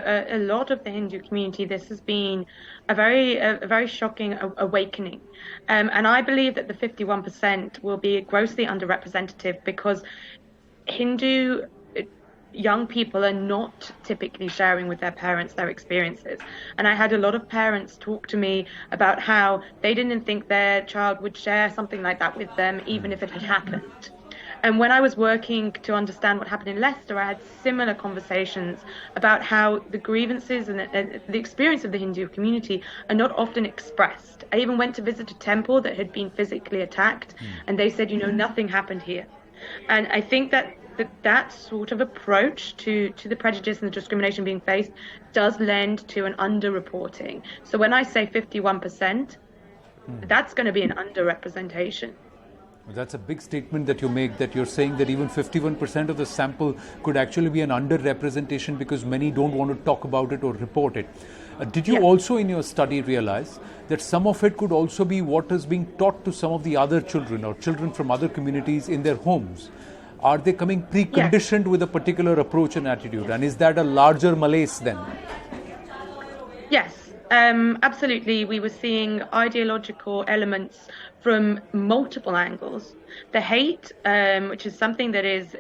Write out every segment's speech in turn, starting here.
a lot of the Hindu community, this has been a very shocking awakening. And I believe that the 51% will be grossly underrepresented because Hindu young people are not typically sharing with their parents their experiences. And I had a lot of parents talk to me about how they didn't think their child would share something like that with them, even if it had happened. And when I was working to understand what happened in Leicester, I had similar conversations about how the grievances and the experience of the Hindu community are not often expressed. I even went to visit a temple that had been physically attacked, and they said, nothing happened here. And I think that sort of approach to the prejudice and the discrimination being faced does lend to an underreporting. So when I say 51%, that's going to be an underrepresentation. That's a big statement that you make, that you're saying that even 51% of the sample could actually be an underrepresentation because many don't want to talk about it or report it. Did you also in your study realize that some of it could also be what is being taught to some of the other children or children from other communities in their homes? Are they coming preconditioned with a particular approach and attitude? And is that a larger malaise then? Yes, absolutely. We were seeing ideological elements from multiple angles. The hate, which is something that is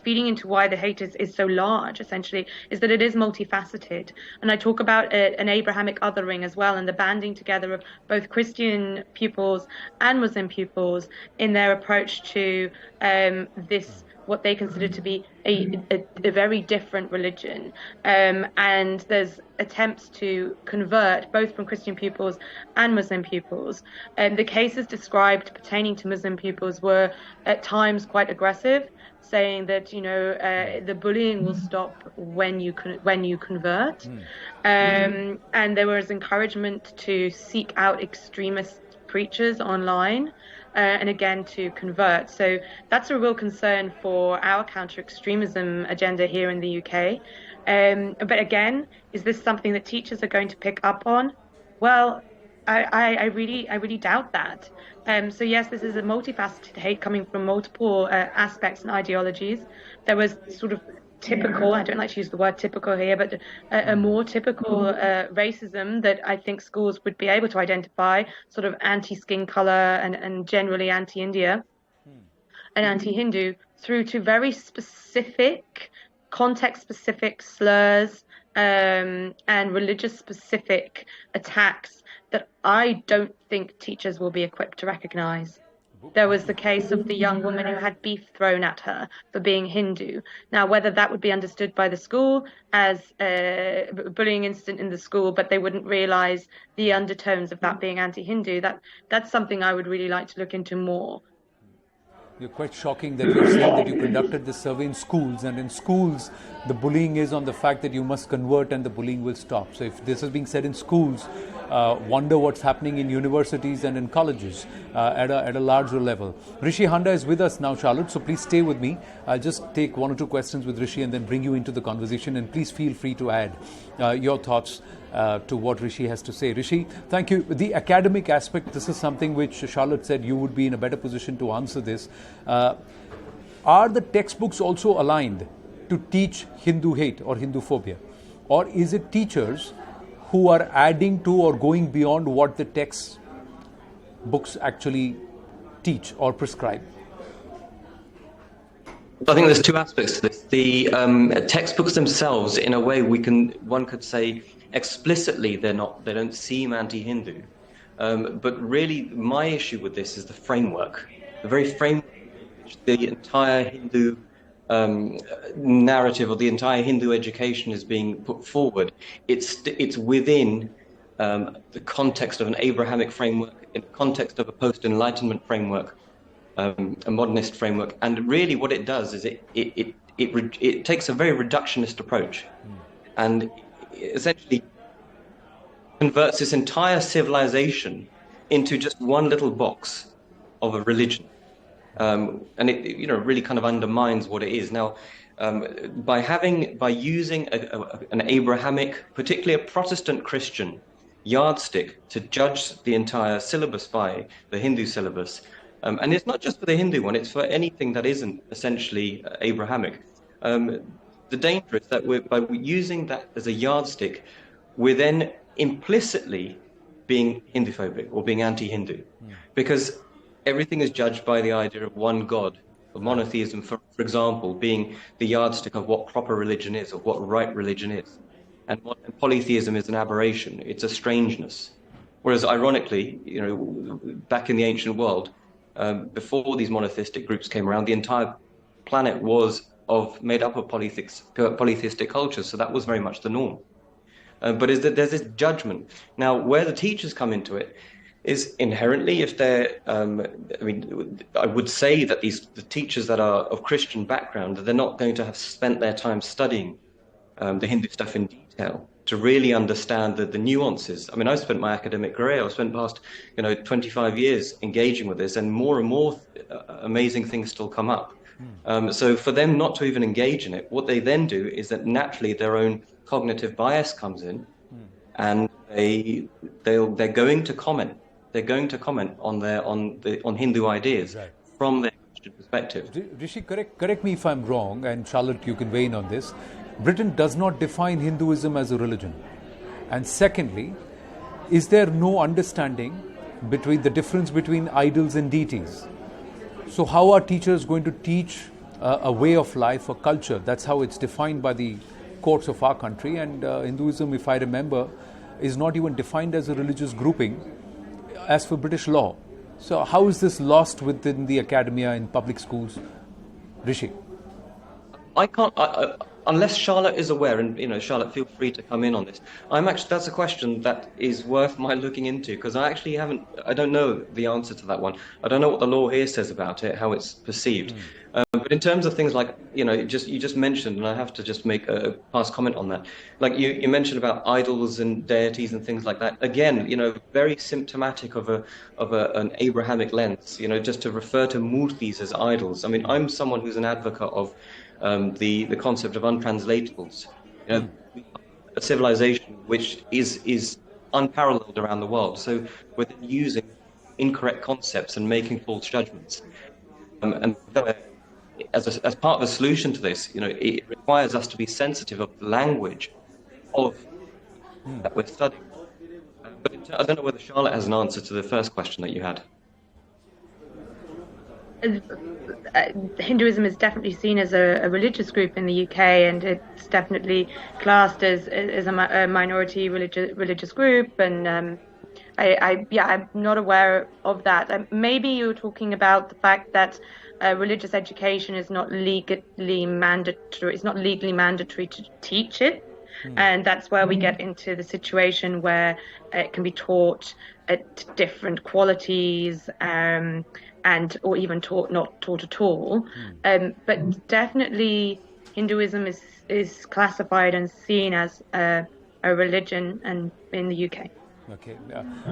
feeding into why the hate is so large, essentially, is that it is multifaceted. And I talk about an Abrahamic othering as well, and the banding together of both Christian pupils and Muslim pupils in their approach to this, what they consider to be a very different religion. And there's attempts to convert both from Christian pupils and Muslim pupils. The cases described pertaining to Muslim pupils were at times quite aggressive, saying that the bullying will stop when you convert, and there was encouragement to seek out extremist preachers online. And again, to convert. So that's a real concern for our counter-extremism agenda here in the UK. But again, is this something that teachers are going to pick up on? Well, I really doubt that. So yes, this is a multifaceted hate coming from multiple aspects and ideologies. There was sort of typical, I don't like to use the word typical here, but a more typical racism that I think schools would be able to identify, sort of anti-skin color and generally anti-India and anti-Hindu, through to very specific, context-specific slurs and religious-specific attacks that I don't think teachers will be equipped to recognize. There was the case of the young woman who had beef thrown at her for being Hindu. Now, whether that would be understood by the school as a bullying incident in the school, but they wouldn't realize the undertones of that being anti-Hindu, that's something I would really like to look into more. You're quite shocking that you're saying that you conducted this survey in schools, and in schools the bullying is on the fact that you must convert and the bullying will stop. So if this is being said in schools, wonder what's happening in universities and in colleges at a larger level. Rishi Nanda is with us now, Charlotte, so please stay with me. I'll just take one or two questions with Rishi and then bring you into the conversation, and please feel free to add your thoughts to what Rishi has to say. Rishi, thank you. The academic aspect, this is something which Charlotte said you would be in a better position to answer this. Are the textbooks also aligned to teach Hindu hate or Hinduphobia? Or is it teachers who are adding to or going beyond what the textbooks actually teach or prescribe? I think there's two aspects to this. The textbooks themselves, in a way, one could say explicitly they don't seem anti-Hindu, but really my issue with this is the framework, the very framework in which the entire Hindu narrative or the entire Hindu education is being put forward. It's within the context of an Abrahamic framework, in the context of a post-Enlightenment framework, a modernist framework, and really what it does is it takes a very reductionist approach, and essentially converts this entire civilization into just one little box of a religion. And it really kind of undermines what it is. Now, by using an Abrahamic, particularly a Protestant Christian yardstick to judge the entire syllabus by, the Hindu syllabus, and it's not just for the Hindu one, it's for anything that isn't essentially Abrahamic. the danger is that by using that as a yardstick, we're then implicitly being Hinduphobic or being anti-Hindu, because everything is judged by the idea of one God, of monotheism, for example, being the yardstick of what proper religion is, of what right religion is. And polytheism is an aberration, it's a strangeness. Whereas ironically, back in the ancient world, before these monotheistic groups came around, the entire planet was made up of polytheistic cultures, so that was very much the norm. But there's this judgment. Now, where the teachers come into it is inherently, if they're, I would say that the teachers that are of Christian background, they're not going to have spent their time studying the Hindu stuff in detail to really understand the nuances. I mean, I've spent my academic career, I've spent the past 25 years engaging with this, and more amazing things still come up. So for them not to even engage in it, what they then do is that naturally their own cognitive bias comes in, and they're going to comment. They're going to comment on Hindu ideas from their Christian perspective. Rishi, correct me if I'm wrong, and Charlotte, you can weigh in on this. Britain does not define Hinduism as a religion. And secondly, is there no understanding between the difference between idols and deities? So how are teachers going to teach a way of life, a culture? That's how it's defined by the courts of our country. And Hinduism, if I remember, is not even defined as a religious grouping as for British law. So how is this lost within the academia in public schools? Rishi? I can't, unless Charlotte is aware, and Charlotte, feel free to come in on this. That's a question that is worth my looking into, because I don't know the answer to that one. I don't know what the law here says about it, how it's perceived. But in terms of things like, you just mentioned, and I have to just make a past comment on that. Like you mentioned about idols and deities and things like that. Again, very symptomatic of an Abrahamic lens. Just to refer to murtis as idols. I mean, I'm someone who's an advocate of the concept of untranslatables. A civilization which is unparalleled around the world. So we're using incorrect concepts and making false judgments. And as part of the solution to this, it requires us to be sensitive of the language that we're studying. But I don't know whether Charlotte has an answer to the first question that you had. Hinduism is definitely seen as a religious group in the UK, and it's definitely classed as a minority religious group. And I'm not aware of that. Maybe you're talking about the fact that religious education is not legally mandatory. It's not legally mandatory to teach it, and that's where we get into the situation where it can be taught at different qualities, or even not taught at all. But definitely Hinduism is classified and seen as a religion and in the UK. Okay.